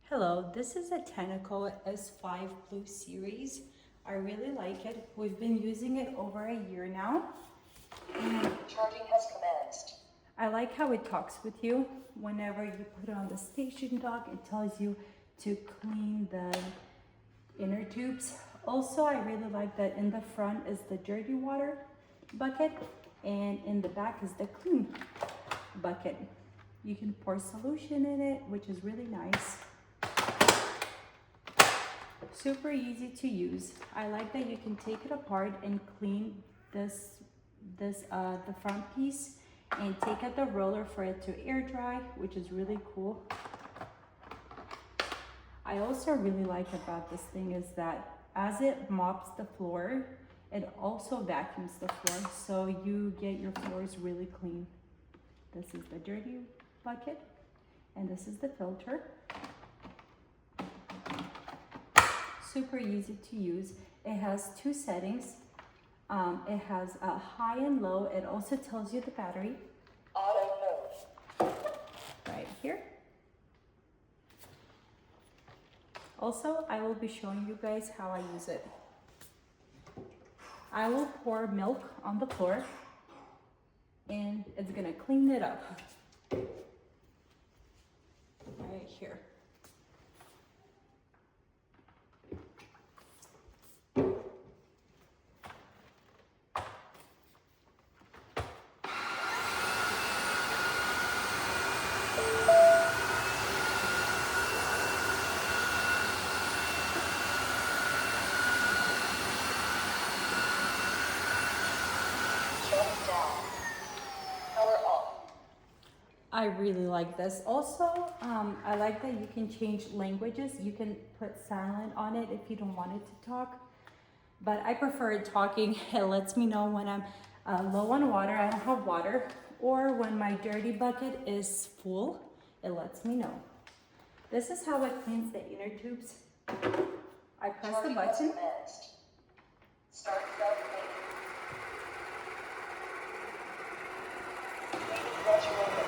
Hello, this is a Tineco S5 Blue Series. I really like it. We've been using it over a year now. And Charging has commenced. I like how it talks with you. Whenever you put it on the station dock, it tells you to clean the inner tubes. Also, I really like that in the front is the dirty water bucket and in the back is the clean bucket. You can pour solution in it, which is really nice. Super easy to use. I like that you can take it apart and clean the front piece and take out the roller for it to air dry, which is really cool. I also really like about this thing is that as it mops the floor, it also vacuums the floor, so you get your floors really clean. This is the dirty bucket and this is the filter. Super easy to use. It has two settings. It has a high and low. It also tells you the battery. Auto mode. Right here. Also, I will be showing you guys how I use it. I will pour milk on the floor and it's gonna clean it up. Right here. Shutting down. Power off. I really like this. Also, I like that you can change languages. You can put silent on it if you don't want it to talk. But I prefer it talking. It lets me know when I'm low on water, I don't have water, or when my dirty bucket is full, it lets me know. This is how it cleans the inner tubes. I press the Charging has button. commenced. Start self-cleaning. Cleaning flush will